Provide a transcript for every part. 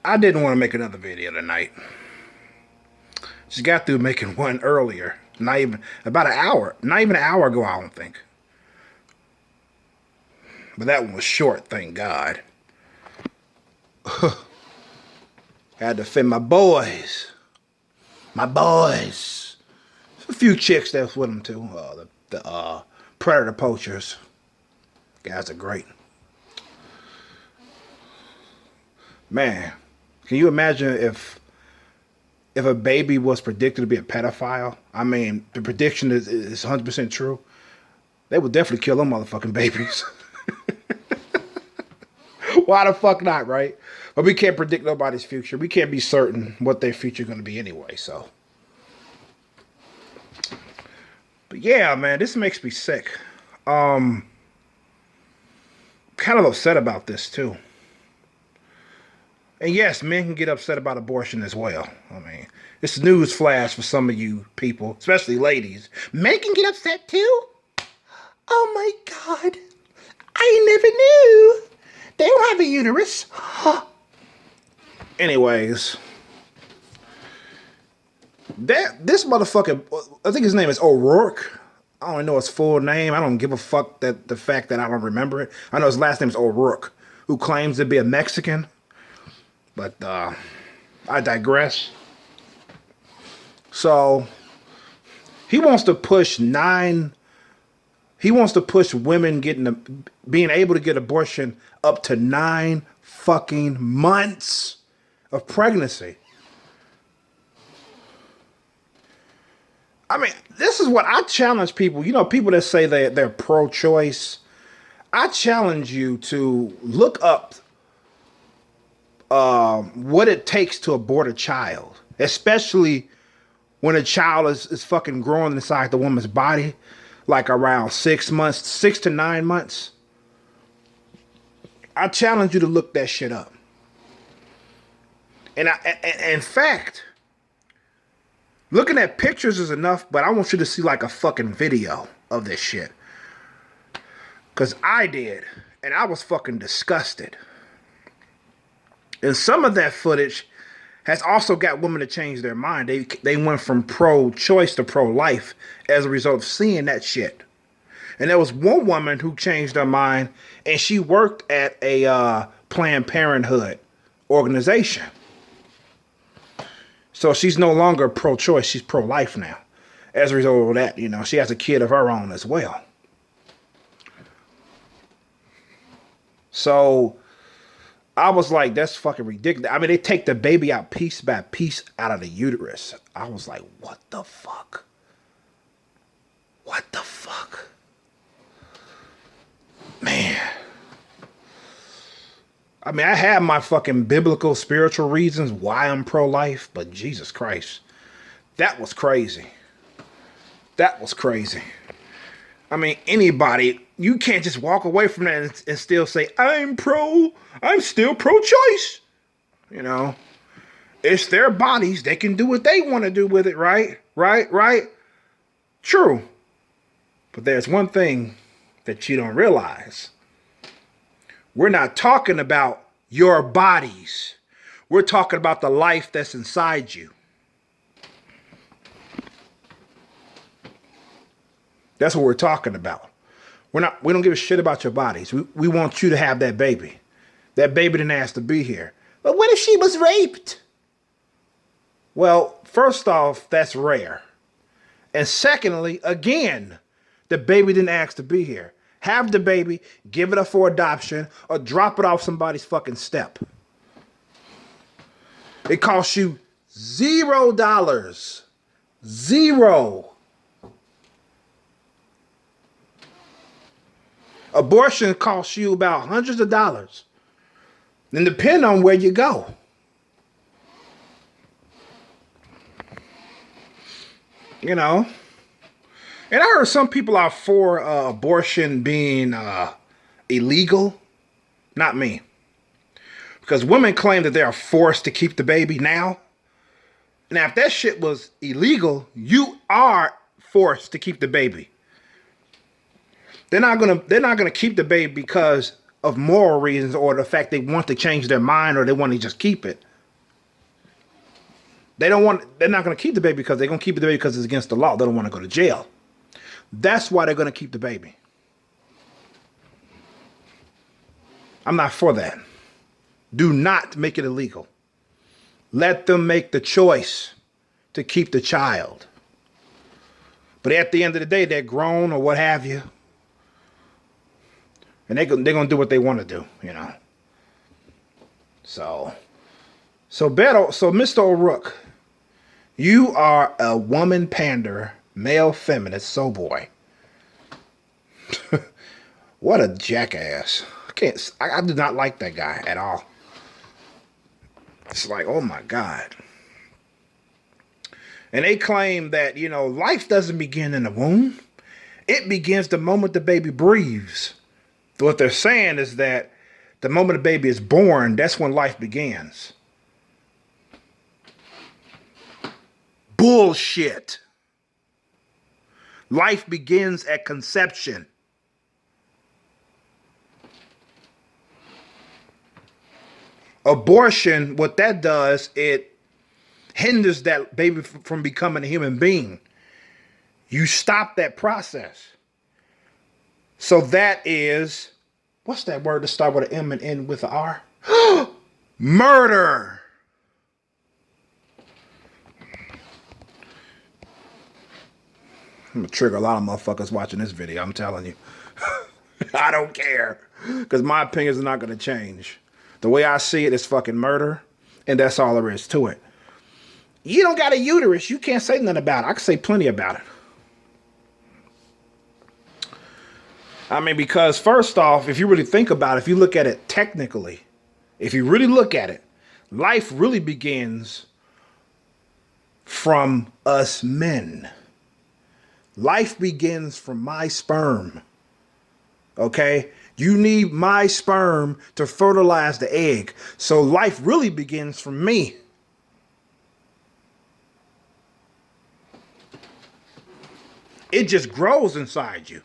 I didn't want to make another video tonight. Just got through making one earlier. Not even about an hour. Not even an hour ago, I don't think. But that one was short, thank God. Had to defend my boys. My boys. A few chicks that was with them too. The predator poachers. Guys are great. Man, can you imagine if a baby was predicted to be a pedophile? I mean, the prediction is 100% true. They would definitely kill them motherfucking babies. Why the fuck not, right? But we can't predict nobody's future. We can't be certain what their future is going to be anyway, so. But yeah, man, this makes me sick. Kind of upset about this, too. And yes, men can get upset about abortion as well. I mean, it's a news flash for some of you people, especially ladies. Men can get upset too? Oh my God. I never knew. They don't have a uterus. Anyways. This motherfucker, I think his name is O'Rourke. I don't know his full name. I don't give a fuck that the fact that I don't remember it. I know his last name is O'Rourke, who claims to be a Mexican. But I digress. So he wants to push women being able to get abortion up to 9 fucking months of pregnancy. I mean, this is what I challenge people. You know, people that say they're pro-choice. I challenge you to look up what it takes to abort a child, especially when a child is fucking growing inside the woman's body, like around 6 months, 6 to 9 months. I challenge you to look that shit up. And in fact, looking at pictures is enough, but I want you to see like a fucking video of this shit. Because I did, and I was fucking disgusted. And some of that footage has also got women to change their mind. They went from pro-choice to pro-life as a result of seeing that shit. And there was one woman who changed her mind, and she worked at a Planned Parenthood organization. So she's no longer pro-choice, she's pro-life now. As a result of that, you know, she has a kid of her own as well. So I was like, that's fucking ridiculous. I mean, they take the baby out piece by piece out of the uterus. I was like, what the fuck? What the fuck? Man. I mean, I have my fucking biblical, spiritual reasons why I'm pro-life, but Jesus Christ. That was crazy. That was crazy. I mean, anybody, you can't just walk away from that and still say, I'm still pro-choice. You know, it's their bodies. They can do what they want to do with it, right? Right? True. But there's one thing that you don't realize. We're not talking about your bodies. We're talking about the life that's inside you. That's what we're talking about. We don't give a shit about your bodies. We want you to have that baby. That baby didn't ask to be here. But what if she was raped? Well, first off, that's rare. And secondly, again, the baby didn't ask to be here. Have the baby, give it up for adoption, or drop it off somebody's fucking step. It costs you $0. Zero. Abortion costs you about hundreds of dollars. And depend on where you go. You know. And I heard some people are for abortion being illegal. Not me. Because women claim that they are forced to keep the baby now. Now, if that shit was illegal, you are forced to keep the baby. They're not gonna keep the baby because of moral reasons or the fact they want to change their mind or they want to just keep it. They're not going to keep the baby because they're going to keep the baby because it's against the law. They don't want to go to jail. That's why they're going to keep the baby. I'm not for that. Do not make it illegal. Let them make the choice to keep the child. But at the end of the day, they're grown or what have you. And they're going to do what they want to do, you know. So Mr. O'Rourke, you are a woman pander, male feminist, boy. What a jackass. I do not like that guy at all. It's like, oh my God. And they claim that, you know, life doesn't begin in the womb. It begins the moment the baby breathes. What they're saying is that the moment the baby is born, that's when life begins. Bullshit. Life begins at conception. Abortion, what that does, it hinders that baby from becoming a human being. You stop that process. So that is, what's that word to start with an M and end with an R? Murder. I'm going to trigger a lot of motherfuckers watching this video, I'm telling you. I don't care. Because my opinions are not going to change. The way I see it is fucking murder. And that's all there is to it. You don't got a uterus. You can't say nothing about it. I can say plenty about it. I mean, because first off, if you really think about it, if you look at it technically, if you really look at it, life really begins from us men. Life begins from my sperm. Okay? You need my sperm to fertilize the egg. So life really begins from me. It just grows inside you.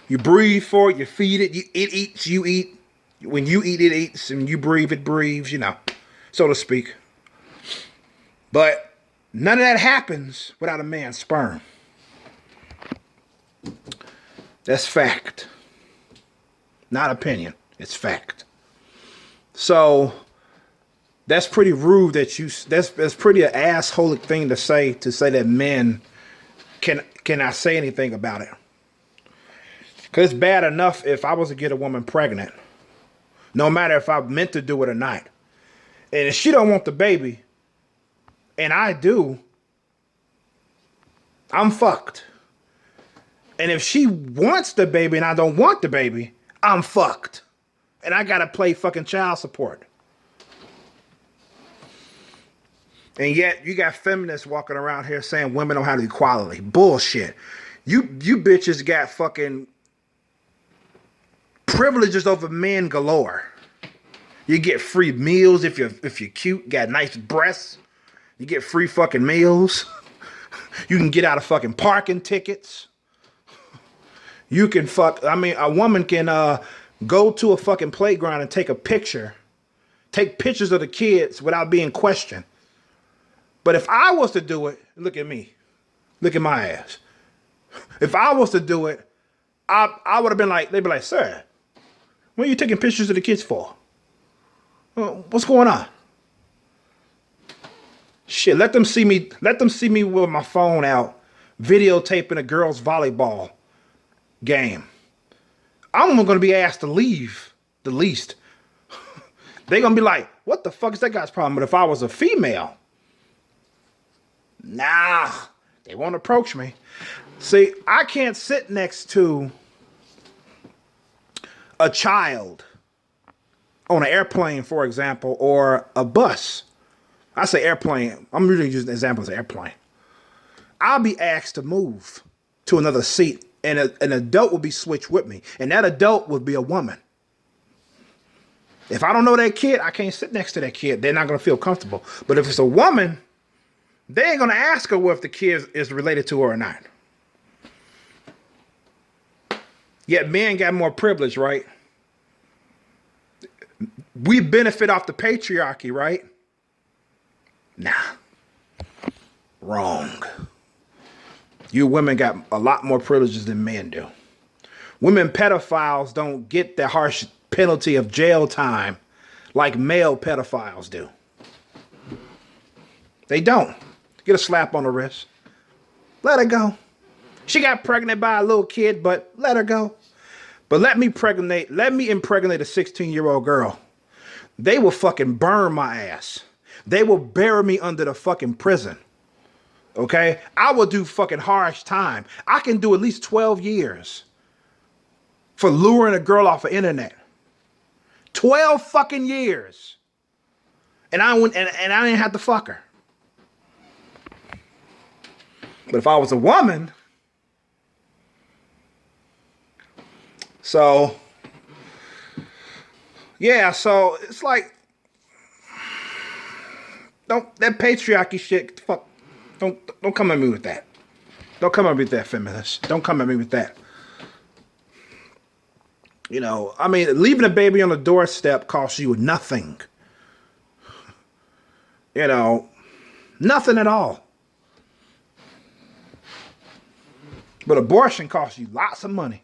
You breathe for it, you feed it, it eats, you eat. When you eat, it eats, and you breathe, it breathes, you know, so to speak. But none of that happens without a man's sperm. That's fact. Not opinion. It's fact. So that's pretty rude that that's pretty an assholic thing to say that men cannot say anything about it. Because it's bad enough if I was to get a woman pregnant, no matter if I meant to do it or not. And if she don't want the baby, and I do, I'm fucked. And if she wants the baby and I don't want the baby, I'm fucked. And I gotta pay fucking child support. And yet you got feminists walking around here saying women don't have equality. Bullshit. You bitches got fucking privileges over men galore. You get free meals if you're cute, got nice breasts. You get free fucking meals. You can get out of fucking parking tickets. You can a woman can go to a fucking playground and take pictures of the kids without being questioned. But if I was to do it, look at me. Look at my ass. If I was to do it, I would have been like, they'd be like, sir, what are you taking pictures of the kids for? What's going on? Shit, let them see me with my phone out, videotaping a girls' volleyball game. I'm going to be asked to leave, the least. They're going to be like, what the fuck is that guy's problem? But if I was a female, nah, they won't approach me. See, I can't sit next to a child on an airplane, for example, or a bus. I say airplane. I'm usually using examples of airplane. I'll be asked to move to another seat, and an adult will be switched with me, and that adult would be a woman. If I don't know that kid, I can't sit next to that kid. They're not going to feel comfortable. But if it's a woman, they ain't going to ask her if the kid is related to her or not. Yet men got more privilege, right? We benefit off the patriarchy, right? Nah. Wrong. You women got a lot more privileges than men do. Women pedophiles don't get the harsh penalty of jail time like male pedophiles do. They don't. Get a slap on the wrist. Let her go. She got pregnant by a little kid, but let her go. But let me impregnate a 16-year-old girl. They will fucking burn my ass. They will bury me under the fucking prison. Okay? I will do fucking harsh time. I can do at least 12 years for luring a girl off the internet. 12 fucking years. And I didn't have to fuck her. But if I was a woman, so yeah, so it's like, that patriarchy shit, fuck, don't come at me with that. Don't come at me with that, feminist. Don't come at me with that. You know, I mean, leaving a baby on the doorstep costs you nothing. You know, nothing at all. But abortion costs you lots of money.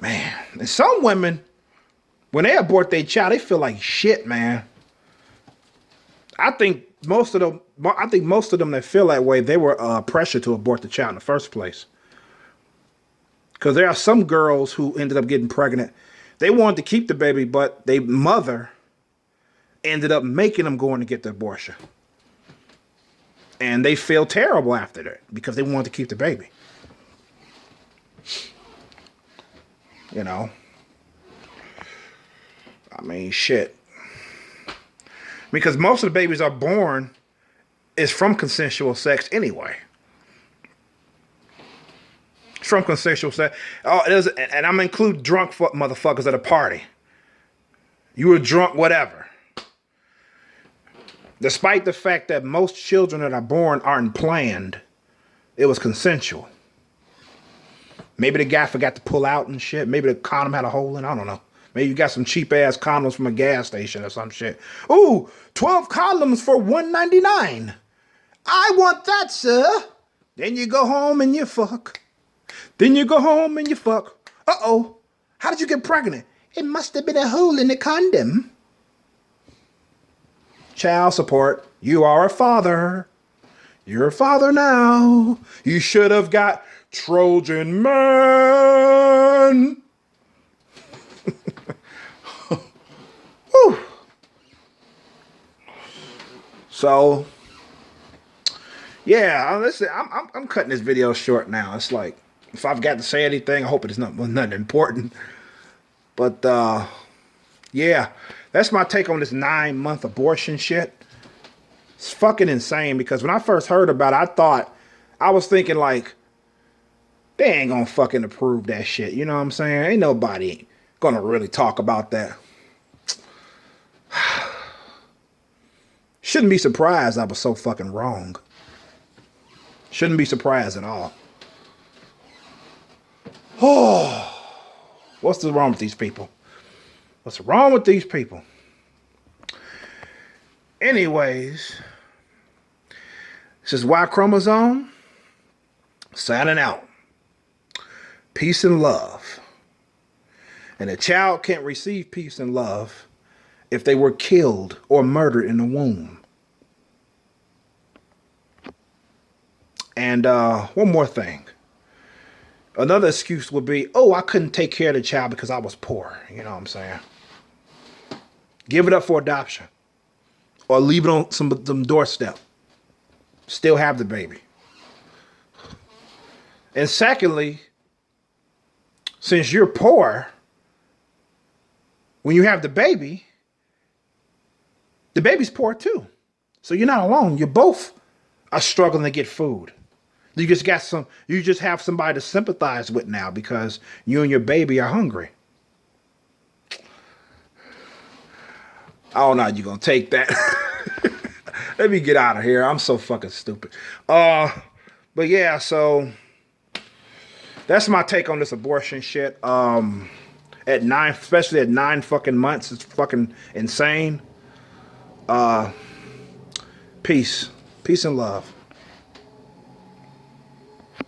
Man, and some women, when they abort their child, they feel like shit, man. I think most of them that feel that way, they were pressured to abort the child in the first place. Because there are some girls who ended up getting pregnant. They wanted to keep the baby, but their mother ended up making them go in to get the abortion. And they feel terrible after that because they wanted to keep the baby. You know? I mean, shit. Because most of the babies are born is from consensual sex anyway. It's from consensual sex. Oh, and I'm include drunk motherfuckers at a party. You were drunk, whatever. Despite the fact that most children that are born aren't planned, it was consensual. Maybe the guy forgot to pull out and shit. Maybe the condom had a hole in it. I don't know. Maybe you got some cheap ass condoms from a gas station or some shit. Ooh, 12 condoms for $1.99. I want that, sir. Then you go home and you fuck. Uh-oh. How did you get pregnant? It must have been a hole in the condom. Child support. You are a father. You're a father now. You should have got Trojan man. Whew. So, yeah, listen, I'm cutting this video short now. It's like, if I've got to say anything, I hope it is nothing important. But, yeah, that's my take on this 9-month abortion shit. It's fucking insane because when I first heard about it, I was thinking like, they ain't gonna fucking approve that shit. You know what I'm saying? Ain't nobody gonna really talk about that. Shouldn't be surprised I was so fucking wrong. Shouldn't be surprised at all. Oh, what's wrong with these people? What's wrong with these people? Anyways, this is Y Chromosome signing out. Peace and love. And a child can't receive peace and love if they were killed or murdered in the womb. And one more thing. Another excuse would be, oh, I couldn't take care of the child because I was poor. You know what I'm saying? Give it up for adoption. Or leave it on some doorstep. Still have the baby. And secondly, since you're poor, when you have the baby's poor too. So you're not alone. You both are struggling to get food. You just have somebody to sympathize with now because you and your baby are hungry. I don't know how you're gonna take that. Let me get out of here. I'm so fucking stupid. But yeah, so that's my take on this abortion shit. Especially at 9 fucking months, it's fucking insane. Peace. Peace and love.